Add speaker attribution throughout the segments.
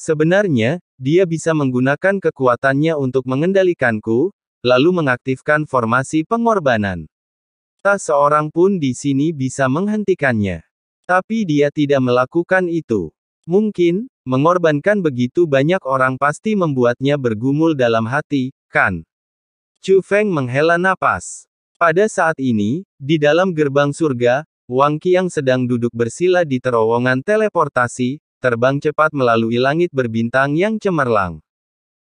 Speaker 1: Sebenarnya, dia bisa menggunakan kekuatannya untuk mengendalikanku, lalu mengaktifkan formasi pengorbanan. Tak seorang pun di sini bisa menghentikannya. Tapi dia tidak melakukan itu. Mungkin, mengorbankan begitu banyak orang pasti membuatnya bergumul dalam hati, kan? Chu Feng menghela napas. Pada saat ini, di dalam gerbang surga, Wang Qiang sedang duduk bersila di terowongan teleportasi, terbang cepat melalui langit berbintang yang cemerlang.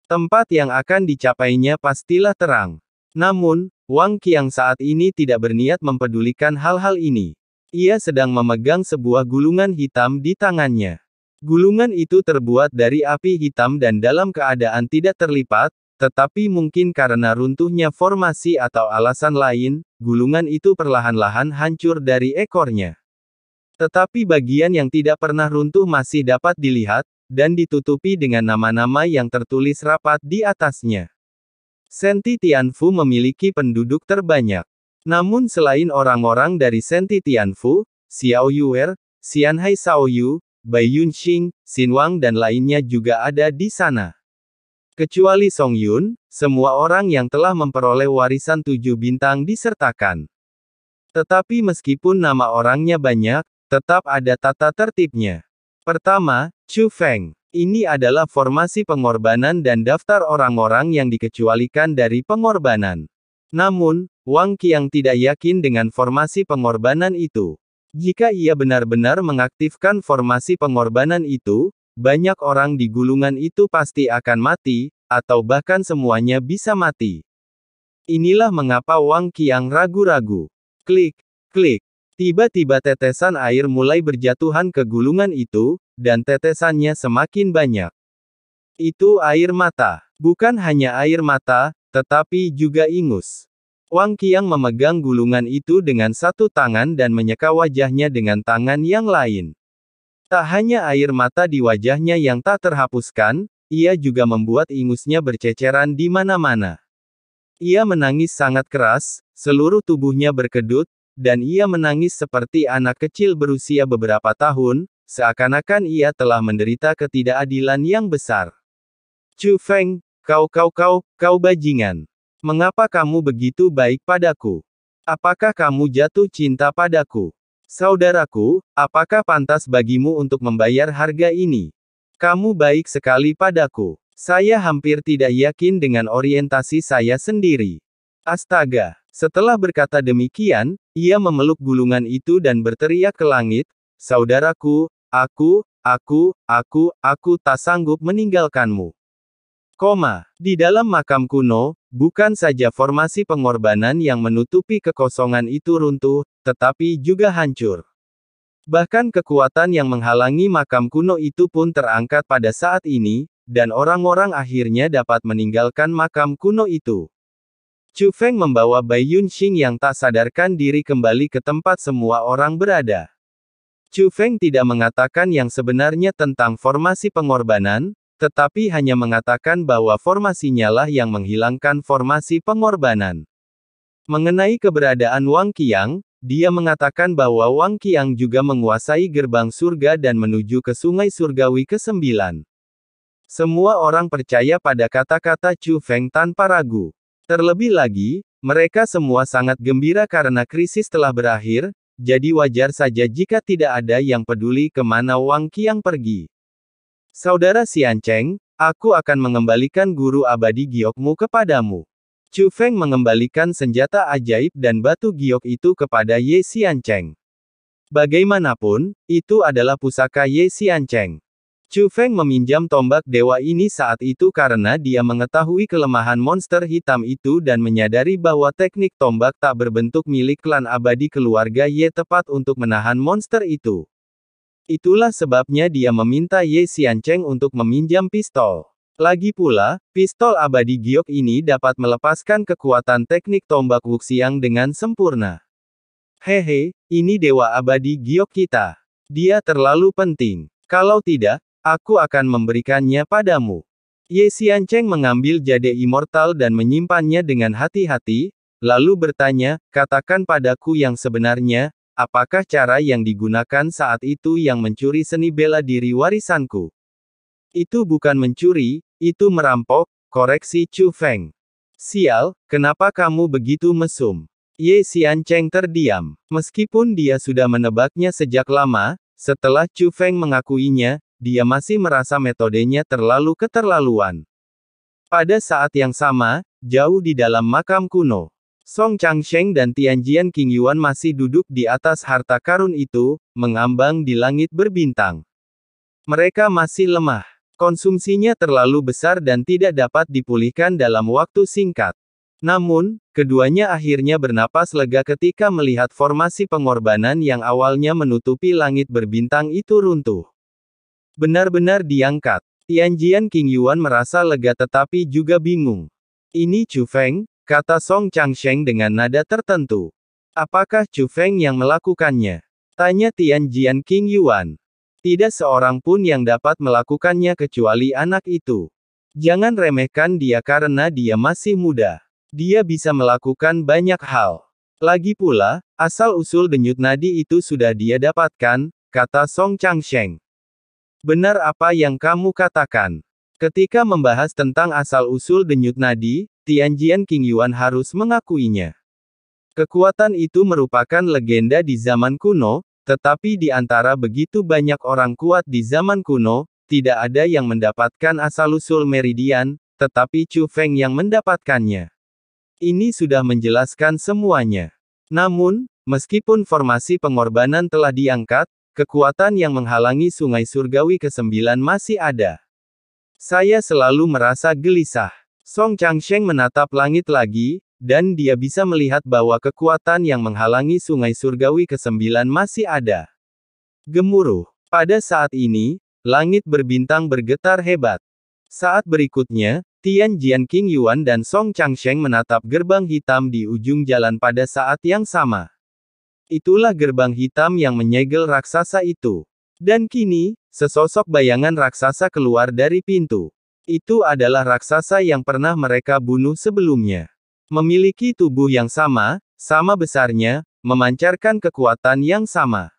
Speaker 1: Tempat yang akan dicapainya pastilah terang. Namun, Wang Qiang saat ini tidak berniat mempedulikan hal-hal ini. Ia sedang memegang sebuah gulungan hitam di tangannya. Gulungan itu terbuat dari api hitam dan dalam keadaan tidak terlipat, tetapi mungkin karena runtuhnya formasi atau alasan lain, gulungan itu perlahan-lahan hancur dari ekornya. Tetapi bagian yang tidak pernah runtuh masih dapat dilihat, dan ditutupi dengan nama-nama yang tertulis rapat di atasnya. Senti Tianfu memiliki penduduk terbanyak. Namun selain orang-orang dari Senti Tianfu, Xiao Yuer, Xianhai Shaoyu, Bai Yunxing, Xin Wang dan lainnya juga ada di sana. Kecuali Song Yun, semua orang yang telah memperoleh warisan 7 bintang disertakan. Tetapi meskipun nama orangnya banyak, tetap ada tata tertibnya. Pertama, Chu Feng. Ini adalah formasi pengorbanan dan daftar orang-orang yang dikecualikan dari pengorbanan. Namun, Wang Qiang tidak yakin dengan formasi pengorbanan itu. Jika ia benar-benar mengaktifkan formasi pengorbanan itu, banyak orang di gulungan itu pasti akan mati, atau bahkan semuanya bisa mati. Inilah mengapa Wang Qiang ragu-ragu. Klik, klik. Tiba-tiba tetesan air mulai berjatuhan ke gulungan itu, dan tetesannya semakin banyak. Itu air mata. Bukan hanya air mata, tetapi juga ingus. Wang Qiang memegang gulungan itu dengan satu tangan dan menyeka wajahnya dengan tangan yang lain. Tak hanya air mata di wajahnya yang tak terhapuskan, ia juga membuat ingusnya berceceran di mana-mana. Ia menangis sangat keras, seluruh tubuhnya berkedut, dan ia menangis seperti anak kecil berusia beberapa tahun, seakan-akan ia telah menderita ketidakadilan yang besar. Chu Feng, kau bajingan. Mengapa kamu begitu baik padaku? Apakah kamu jatuh cinta padaku? Saudaraku, apakah pantas bagimu untuk membayar harga ini? Kamu baik sekali padaku. Saya hampir tidak yakin dengan orientasi saya sendiri. Astaga! Setelah berkata demikian, ia memeluk gulungan itu dan berteriak ke langit, saudaraku, aku tak sanggup meninggalkanmu. Di dalam makam kuno, bukan saja formasi pengorbanan yang menutupi kekosongan itu runtuh, tetapi juga hancur. Bahkan kekuatan yang menghalangi makam kuno itu pun terangkat pada saat ini, dan orang-orang akhirnya dapat meninggalkan makam kuno itu. Chu Feng membawa Bai Yunxing yang tak sadarkan diri kembali ke tempat semua orang berada. Chu Feng tidak mengatakan yang sebenarnya tentang formasi pengorbanan, tetapi hanya mengatakan bahwa formasinya lah yang menghilangkan formasi pengorbanan. Mengenai keberadaan Wang Qiang, dia mengatakan bahwa Wang Qiang juga menguasai gerbang surga dan menuju ke sungai surgawi ke-9. Semua orang percaya pada kata-kata Chu Feng tanpa ragu. Terlebih lagi, mereka semua sangat gembira karena krisis telah berakhir, jadi wajar saja jika tidak ada yang peduli kemana Wang Qiang pergi. Saudara Xiancheng, aku akan mengembalikan guru abadi giokmu kepadamu. Chu Feng mengembalikan senjata ajaib dan batu giok itu kepada Ye Xiancheng. Bagaimanapun, itu adalah pusaka Ye Xiancheng. Chu Feng meminjam tombak dewa ini saat itu karena dia mengetahui kelemahan monster hitam itu dan menyadari bahwa teknik tombak tak berbentuk milik klan abadi keluarga Ye tepat untuk menahan monster itu. Itulah sebabnya dia meminta Ye Xiancheng untuk meminjam pistol. Lagi pula, pistol abadi giok ini dapat melepaskan kekuatan teknik tombak Wuxiang dengan sempurna. Hehe, ini dewa abadi giok kita. Dia terlalu penting. Kalau tidak, aku akan memberikannya padamu. Ye Xiancheng mengambil jade immortal dan menyimpannya dengan hati-hati, lalu bertanya, katakan padaku yang sebenarnya, apakah cara yang digunakan saat itu yang mencuri seni bela diri warisanku? Itu bukan mencuri, itu merampok, koreksi Chu Feng. Sial, kenapa kamu begitu mesum? Ye Xiancheng terdiam. Meskipun dia sudah menebaknya sejak lama, setelah Chu Feng mengakuinya, dia masih merasa metodenya terlalu keterlaluan. Pada saat yang sama, jauh di dalam makam kuno, Song Changsheng dan Tianjian Qingyuan masih duduk di atas harta karun itu, mengambang di langit berbintang. Mereka masih lemah. Konsumsinya terlalu besar dan tidak dapat dipulihkan dalam waktu singkat. Namun, keduanya akhirnya bernapas lega ketika melihat formasi pengorbanan yang awalnya menutupi langit berbintang itu runtuh. Benar-benar diangkat. Tianjian Qingyuan merasa lega tetapi juga bingung. Ini Chu Feng, kata Song Changsheng dengan nada tertentu. Apakah Chu Feng yang melakukannya? Tanya Tianjian Qingyuan. Tidak seorang pun yang dapat melakukannya kecuali anak itu. Jangan remehkan dia karena dia masih muda. Dia bisa melakukan banyak hal. Lagi pula, asal-usul denyut nadi itu sudah dia dapatkan, kata Song Changsheng. Benar apa yang kamu katakan. Ketika membahas tentang asal-usul denyut nadi, Tianjian Qingyuan harus mengakuinya. Kekuatan itu merupakan legenda di zaman kuno, tetapi di antara begitu banyak orang kuat di zaman kuno, tidak ada yang mendapatkan asal-usul meridian, tetapi Chu Feng yang mendapatkannya. Ini sudah menjelaskan semuanya. Namun, meskipun formasi pengorbanan telah diangkat, kekuatan yang menghalangi sungai surgawi ke-9 masih ada. Saya selalu merasa gelisah. Song Changsheng menatap langit lagi, dan dia bisa melihat bahwa kekuatan yang menghalangi sungai surgawi ke-9 masih ada. Gemuruh. Pada saat ini, langit berbintang bergetar hebat. Saat berikutnya, Tianjian Qingyuan dan Song Changsheng menatap gerbang hitam di ujung jalan pada saat yang sama. Itulah gerbang hitam yang menyegel raksasa itu. Dan kini, sesosok bayangan raksasa keluar dari pintu. Itu adalah raksasa yang pernah mereka bunuh sebelumnya. Memiliki tubuh yang sama besarnya, memancarkan kekuatan yang sama.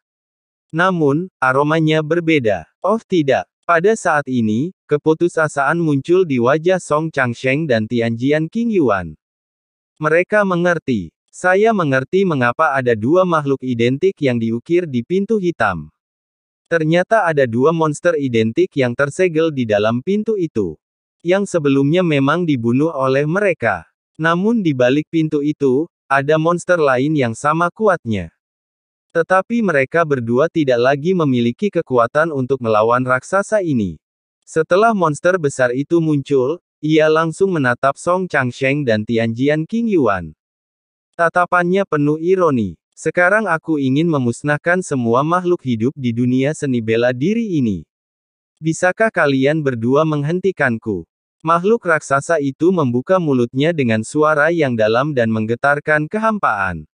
Speaker 1: Namun, aromanya berbeda. Oh tidak. Pada saat ini, keputusasaan muncul di wajah Song Changsheng dan Tianjian Qingyuan. Mereka mengerti. Saya mengerti mengapa ada dua makhluk identik yang diukir di pintu hitam. Ternyata ada dua monster identik yang tersegel di dalam pintu itu. Yang sebelumnya memang dibunuh oleh mereka. Namun di balik pintu itu, ada monster lain yang sama kuatnya. Tetapi mereka berdua tidak lagi memiliki kekuatan untuk melawan raksasa ini. Setelah monster besar itu muncul, ia langsung menatap Song Changsheng dan Tianjian Qingyuan. Tatapannya penuh ironi. Sekarang aku ingin memusnahkan semua makhluk hidup di dunia seni bela diri ini. Bisakah kalian berdua menghentikanku? Makhluk raksasa itu membuka mulutnya dengan suara yang dalam dan menggetarkan kehampaan.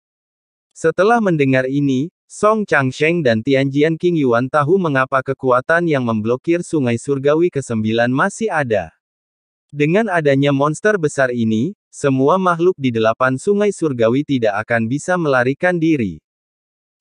Speaker 1: Setelah mendengar ini, Song Changsheng dan Tianjian Qingyuan tahu mengapa kekuatan yang memblokir sungai surgawi ke-9 masih ada. Dengan adanya monster besar ini, semua makhluk di 8 sungai surgawi tidak akan bisa melarikan diri.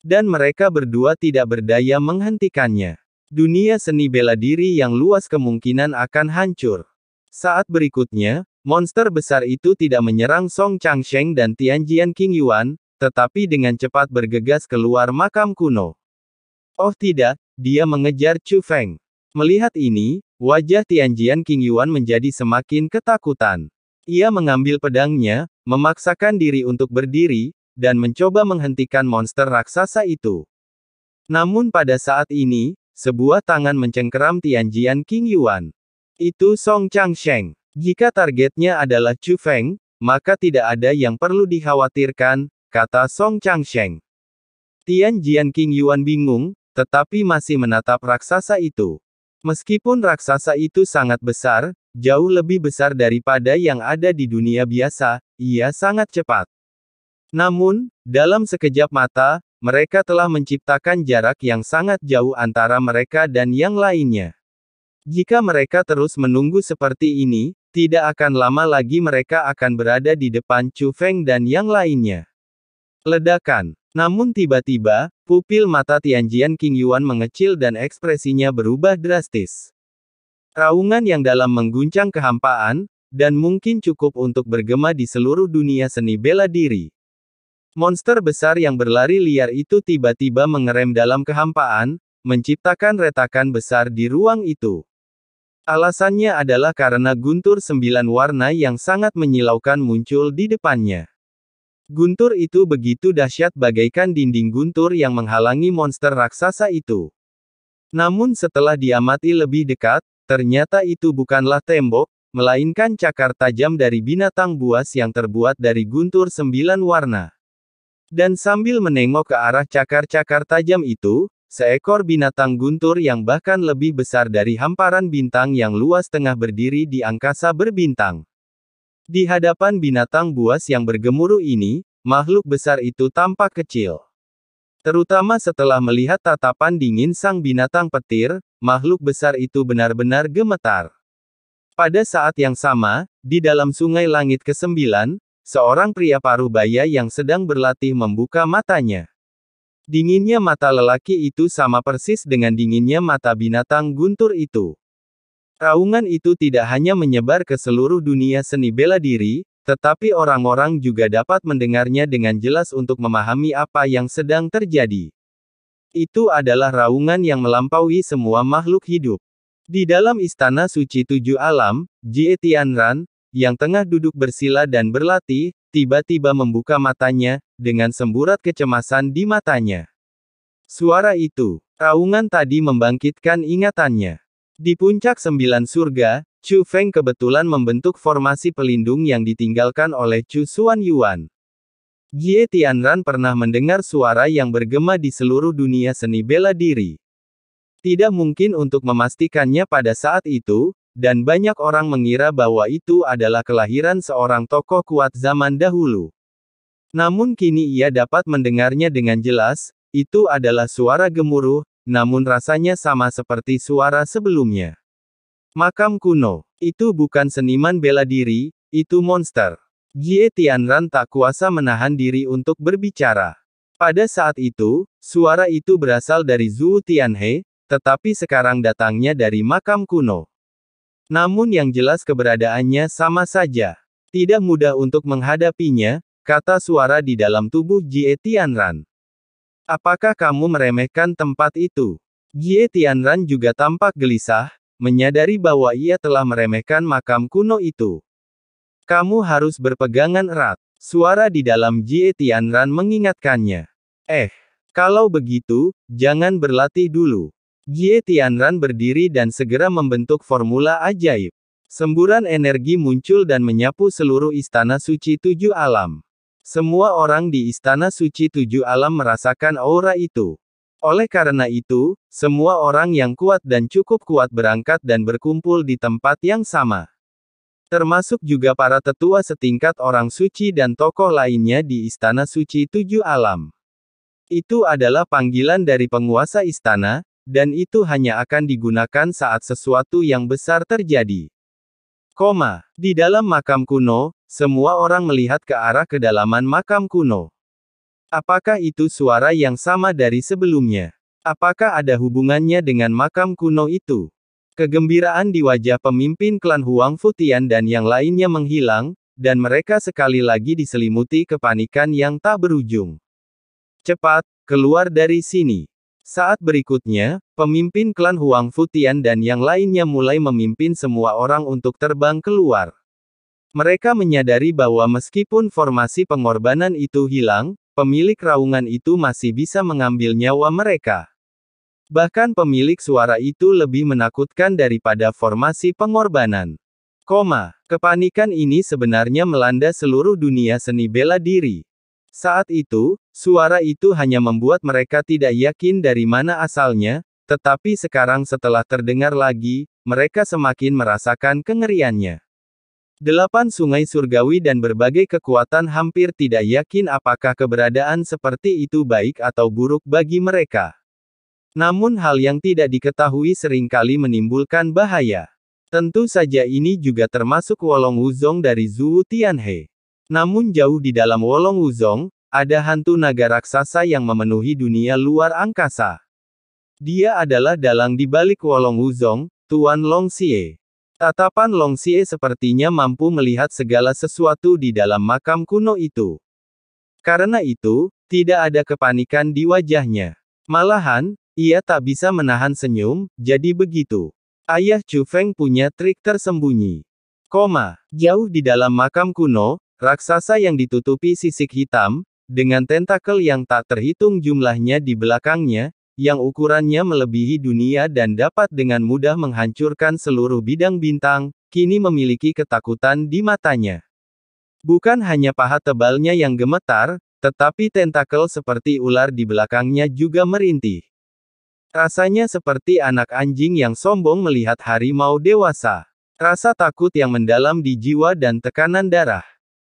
Speaker 1: Dan mereka berdua tidak berdaya menghentikannya. Dunia seni bela diri yang luas kemungkinan akan hancur. Saat berikutnya, monster besar itu tidak menyerang Song Changsheng dan Tianjian Qingyuan, tetapi dengan cepat bergegas keluar makam kuno. Oh tidak, dia mengejar Chu Feng. Melihat ini, wajah Tianjian Qingyuan menjadi semakin ketakutan. Ia mengambil pedangnya, memaksakan diri untuk berdiri, dan mencoba menghentikan monster raksasa itu. Namun pada saat ini, sebuah tangan mencengkeram Tianjian Qingyuan. Itu Song Changsheng. Jika targetnya adalah Chu Feng, maka tidak ada yang perlu dikhawatirkan, kata Song Changsheng. Tianjian Qingyuan bingung, tetapi masih menatap raksasa itu. Meskipun raksasa itu sangat besar, jauh lebih besar daripada yang ada di dunia biasa, ia sangat cepat. Namun, dalam sekejap mata, mereka telah menciptakan jarak yang sangat jauh antara mereka dan yang lainnya. Jika mereka terus menunggu seperti ini, tidak akan lama lagi mereka akan berada di depan Chu Feng dan yang lainnya. Ledakan. Namun tiba-tiba, pupil mata Tianjian Qingyuan mengecil dan ekspresinya berubah drastis. Raungan yang dalam mengguncang kehampaan, dan mungkin cukup untuk bergema di seluruh dunia seni bela diri. Monster besar yang berlari liar itu tiba-tiba mengerem dalam kehampaan, menciptakan retakan besar di ruang itu. Alasannya adalah karena guntur 9 warna yang sangat menyilaukan muncul di depannya. Guntur itu begitu dahsyat bagaikan dinding guntur yang menghalangi monster raksasa itu. Namun setelah diamati lebih dekat, ternyata itu bukanlah tembok, melainkan cakar tajam dari binatang buas yang terbuat dari guntur 9 warna. Dan sambil menengok ke arah cakar-cakar tajam itu, seekor binatang guntur yang bahkan lebih besar dari hamparan bintang yang luas tengah berdiri di angkasa berbintang. Di hadapan binatang buas yang bergemuruh ini, makhluk besar itu tampak kecil. Terutama setelah melihat tatapan dingin sang binatang petir, makhluk besar itu benar-benar gemetar. Pada saat yang sama, di dalam sungai langit ke-9, seorang pria paruh baya yang sedang berlatih membuka matanya. Dinginnya mata lelaki itu sama persis dengan dinginnya mata binatang guntur itu. Raungan itu tidak hanya menyebar ke seluruh dunia seni bela diri, tetapi orang-orang juga dapat mendengarnya dengan jelas untuk memahami apa yang sedang terjadi. Itu adalah raungan yang melampaui semua makhluk hidup. Di dalam istana suci 7 alam, Jie Tianran, yang tengah duduk bersila dan berlatih, tiba-tiba membuka matanya, dengan semburat kecemasan di matanya. Suara itu, raungan tadi membangkitkan ingatannya. Di puncak 9 surga, Chu Feng kebetulan membentuk formasi pelindung yang ditinggalkan oleh Chu Xuanyuan. Jie Tianran pernah mendengar suara yang bergema di seluruh dunia seni bela diri. Tidak mungkin untuk memastikannya pada saat itu, dan banyak orang mengira bahwa itu adalah kelahiran seorang tokoh kuat zaman dahulu. Namun kini ia dapat mendengarnya dengan jelas, itu adalah suara gemuruh, namun rasanya sama seperti suara sebelumnya. Makam kuno. Itu bukan seniman bela diri, itu monster. Jie Tianran tak kuasa menahan diri untuk berbicara. Pada saat itu, suara itu berasal dari Zhu Tianhe, tetapi sekarang datangnya dari makam kuno. Namun yang jelas keberadaannya sama saja. Tidak mudah untuk menghadapinya, kata suara di dalam tubuh Jie Tianran. Apakah kamu meremehkan tempat itu? Jie Tianran juga tampak gelisah, menyadari bahwa ia telah meremehkan makam kuno itu. Kamu harus berpegangan erat. Suara di dalam Jie Tianran mengingatkannya. Kalau begitu, jangan berlatih dulu. Jie Tianran berdiri dan segera membentuk formula ajaib. Semburan energi muncul dan menyapu seluruh istana suci 7 alam. Semua orang di istana suci 7 alam merasakan aura itu. Oleh karena itu, semua orang yang kuat dan cukup kuat berangkat dan berkumpul di tempat yang sama. Termasuk juga para tetua setingkat orang suci dan tokoh lainnya di istana suci 7 alam. Itu adalah panggilan dari penguasa istana, dan itu hanya akan digunakan saat sesuatu yang besar terjadi. Di dalam makam kuno, semua orang melihat ke arah kedalaman makam kuno. Apakah itu suara yang sama dari sebelumnya? Apakah ada hubungannya dengan makam kuno itu? Kegembiraan di wajah pemimpin klan Huang Futian dan yang lainnya menghilang, dan mereka sekali lagi diselimuti kepanikan yang tak berujung. Cepat, keluar dari sini. Saat berikutnya, pemimpin klan Huang Futian dan yang lainnya mulai memimpin semua orang untuk terbang keluar. Mereka menyadari bahwa meskipun formasi pengorbanan itu hilang, pemilik raungan itu masih bisa mengambil nyawa mereka. Bahkan pemilik suara itu lebih menakutkan daripada formasi pengorbanan. Kepanikan ini sebenarnya melanda seluruh dunia seni bela diri. Saat itu, suara itu hanya membuat mereka tidak yakin dari mana asalnya, tetapi sekarang setelah terdengar lagi, mereka semakin merasakan kengeriannya. 8 sungai surgawi dan berbagai kekuatan hampir tidak yakin apakah keberadaan seperti itu baik atau buruk bagi mereka. Namun hal yang tidak diketahui seringkali menimbulkan bahaya. Tentu saja ini juga termasuk Wolong Wuzong dari Zhu Tianhe. Namun jauh di dalam Wolong Wuzong, ada hantu naga raksasa yang memenuhi dunia luar angkasa. Dia adalah dalang di balik Wolong Wuzong, Tuan Longxie. Tatapan Longxie sepertinya mampu melihat segala sesuatu di dalam makam kuno itu. Karena itu, tidak ada kepanikan di wajahnya. Malahan, ia tak bisa menahan senyum, jadi begitu. Ayah Chu Feng punya trik tersembunyi. Jauh di dalam makam kuno, raksasa yang ditutupi sisik hitam, dengan tentakel yang tak terhitung jumlahnya di belakangnya, yang ukurannya melebihi dunia dan dapat dengan mudah menghancurkan seluruh bidang bintang, kini memiliki ketakutan di matanya. Bukan hanya paha tebalnya yang gemetar, tetapi tentakel seperti ular di belakangnya juga merintih. Rasanya seperti anak anjing yang sombong melihat harimau dewasa. Rasa takut yang mendalam di jiwa dan tekanan darah.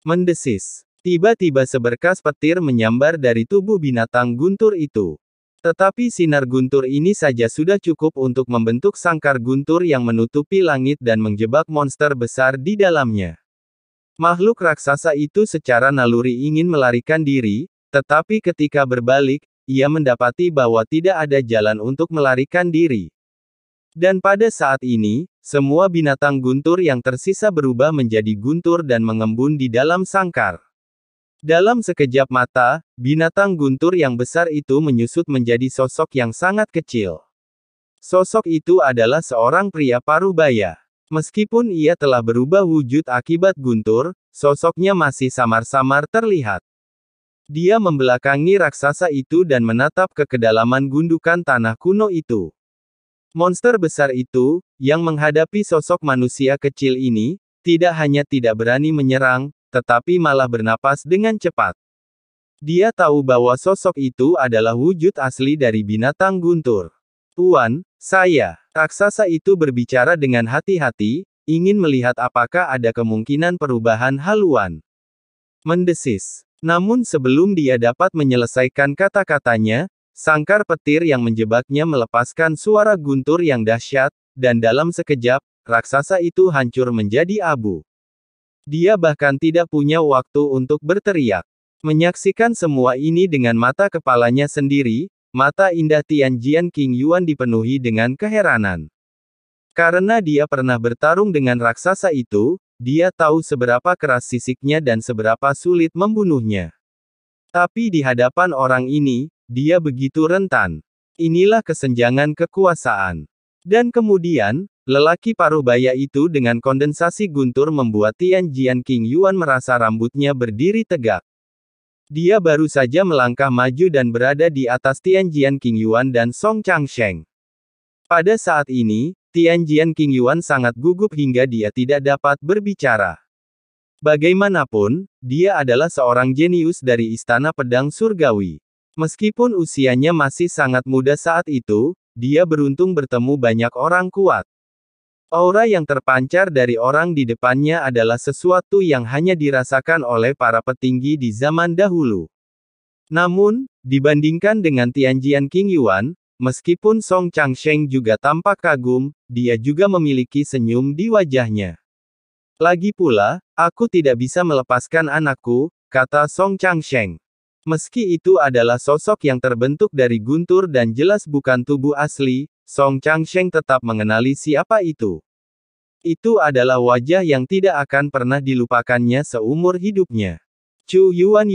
Speaker 1: Mendesis. Tiba-tiba seberkas petir menyambar dari tubuh binatang guntur itu. Tetapi sinar guntur ini saja sudah cukup untuk membentuk sangkar guntur yang menutupi langit dan menjebak monster besar di dalamnya. Makhluk raksasa itu secara naluri ingin melarikan diri, tetapi ketika berbalik, ia mendapati bahwa tidak ada jalan untuk melarikan diri. Dan pada saat ini, semua binatang guntur yang tersisa berubah menjadi guntur dan mengembun di dalam sangkar. Dalam sekejap mata, binatang guntur yang besar itu menyusut menjadi sosok yang sangat kecil. Sosok itu adalah seorang pria parubaya. Meskipun ia telah berubah wujud akibat guntur, sosoknya masih samar-samar terlihat. Dia membelakangi raksasa itu dan menatap ke kedalaman gundukan tanah kuno itu. Monster besar itu, yang menghadapi sosok manusia kecil ini, tidak hanya tidak berani menyerang, tetapi malah bernapas dengan cepat. Dia tahu bahwa sosok itu adalah wujud asli dari binatang guntur. Tuan, raksasa itu berbicara dengan hati-hati, ingin melihat apakah ada kemungkinan perubahan haluan. Mendesis. Namun sebelum dia dapat menyelesaikan kata-katanya, sangkar petir yang menjebaknya melepaskan suara guntur yang dahsyat, dan dalam sekejap, raksasa itu hancur menjadi abu. Dia bahkan tidak punya waktu untuk berteriak. Menyaksikan semua ini dengan mata kepalanya sendiri, mata indah Tianjian King Yuan dipenuhi dengan keheranan. Karena dia pernah bertarung dengan raksasa itu, dia tahu seberapa keras sisiknya dan seberapa sulit membunuhnya. Tapi di hadapan orang ini, dia begitu rentan. Inilah kesenjangan kekuasaan. Dan kemudian, lelaki parubaya itu dengan kondensasi guntur membuat Tianjian King Yuan merasa rambutnya berdiri tegak. Dia baru saja melangkah maju dan berada di atas Tianjian King Yuan dan Song Changsheng. Pada saat ini, Tianjian King Yuan sangat gugup hingga dia tidak dapat berbicara. Bagaimanapun, dia adalah seorang jenius dari Istana Pedang Surgawi. Meskipun usianya masih sangat muda saat itu, dia beruntung bertemu banyak orang kuat. Aura yang terpancar dari orang di depannya adalah sesuatu yang hanya dirasakan oleh para petinggi di zaman dahulu. Namun, dibandingkan dengan Tianjian King Yuan, meskipun Song Changsheng juga tampak kagum, dia juga memiliki senyum di wajahnya. Lagi pula, aku tidak bisa melepaskan anakku, kata Song Changsheng. Meski itu adalah sosok yang terbentuk dari guntur dan jelas bukan tubuh asli, Song Changsheng tetap mengenali siapa itu. Itu adalah wajah yang tidak akan pernah dilupakannya seumur hidupnya. Chu Yuan,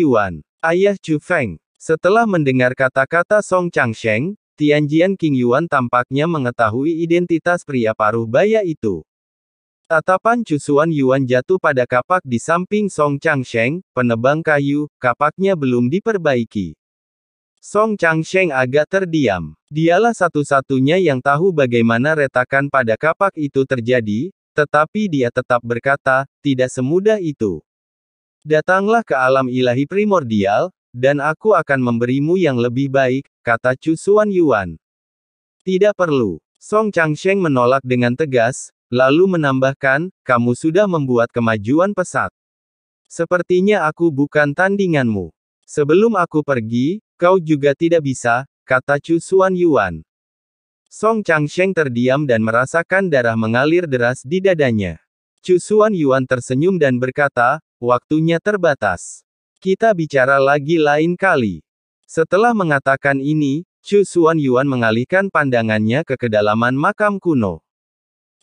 Speaker 1: ayah Chu Feng. Setelah mendengar kata-kata Song Changsheng, Tianjian King Yuan tampaknya mengetahui identitas pria paruh baya itu. Tatapan Chu Yuan jatuh pada kapak di samping Song Changsheng, penebang kayu, kapaknya belum diperbaiki. Song Changsheng agak terdiam. Dialah satu-satunya yang tahu bagaimana retakan pada kapak itu terjadi, tetapi dia tetap berkata, tidak semudah itu. Datanglah ke alam ilahi primordial, dan aku akan memberimu yang lebih baik, kata Chu Yuan. Tidak perlu. Song Changsheng menolak dengan tegas, lalu menambahkan, kamu sudah membuat kemajuan pesat. Sepertinya aku bukan tandinganmu. Sebelum aku pergi, kau juga tidak bisa, kata Chu Yuan. Song Changsheng terdiam dan merasakan darah mengalir deras di dadanya. Chu Yuan tersenyum dan berkata, waktunya terbatas. Kita bicara lagi lain kali. Setelah mengatakan ini, Chu Yuan mengalihkan pandangannya ke kedalaman makam kuno.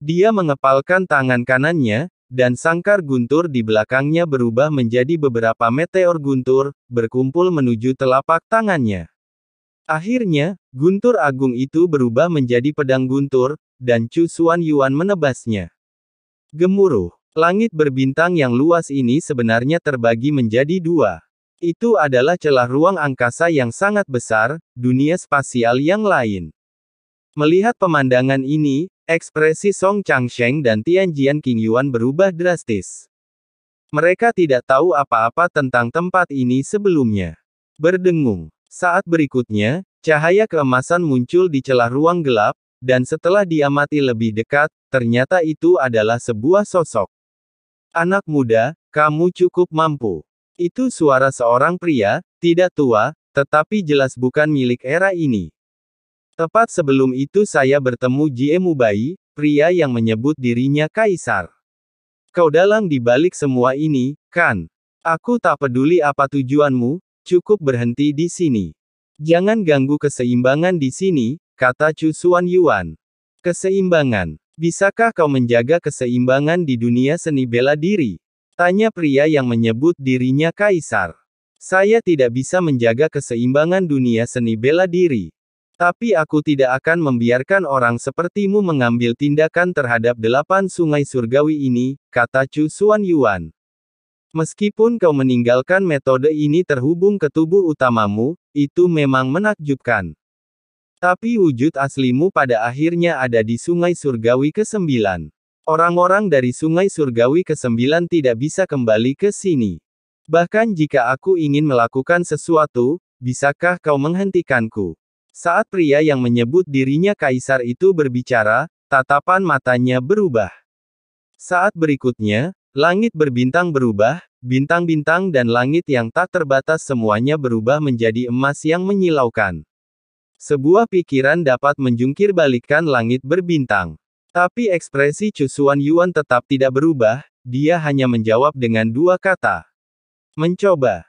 Speaker 1: Dia mengepalkan tangan kanannya, dan sangkar guntur di belakangnya berubah menjadi beberapa meteor guntur, berkumpul menuju telapak tangannya. Akhirnya, guntur agung itu berubah menjadi pedang guntur, dan Chu Xuanyuan menebasnya. Gemuruh. Langit berbintang yang luas ini sebenarnya terbagi menjadi dua. Itu adalah celah ruang angkasa yang sangat besar, dunia spasial yang lain. Melihat pemandangan ini, ekspresi Song Changsheng dan Tianjian Qingyuan berubah drastis. Mereka tidak tahu apa-apa tentang tempat ini sebelumnya. Berdengung. Saat berikutnya, cahaya keemasan muncul di celah ruang gelap, dan setelah diamati lebih dekat, ternyata itu adalah sebuah sosok. Anak muda, kamu cukup mampu. Itu suara seorang pria, tidak tua, tetapi jelas bukan milik era ini. Tepat sebelum itu saya bertemu Jie Mubai, pria yang menyebut dirinya kaisar. Kau dalang di balik semua ini, kan? Aku tak peduli apa tujuanmu, cukup berhenti di sini. Jangan ganggu keseimbangan di sini, kata Chu Xuanyuan. Keseimbangan. Bisakah kau menjaga keseimbangan di dunia seni bela diri? Tanya pria yang menyebut dirinya kaisar. Saya tidak bisa menjaga keseimbangan dunia seni bela diri. Tapi aku tidak akan membiarkan orang sepertimu mengambil tindakan terhadap 8 sungai surgawi ini, kata Chu Xuanyuan. Meskipun kau meninggalkan metode ini terhubung ke tubuh utamamu, itu memang menakjubkan. Tapi wujud aslimu pada akhirnya ada di sungai surgawi ke-9. Orang-orang dari sungai surgawi ke-9 tidak bisa kembali ke sini. Bahkan jika aku ingin melakukan sesuatu, bisakah kau menghentikanku? Saat pria yang menyebut dirinya kaisar itu berbicara, tatapan matanya berubah. Saat berikutnya, langit berbintang berubah, bintang-bintang dan langit yang tak terbatas semuanya berubah menjadi emas yang menyilaukan. Sebuah pikiran dapat menjungkirbalikkan langit berbintang. Tapi ekspresi Chu Xuanyuan tetap tidak berubah, dia hanya menjawab dengan dua kata. Mencoba.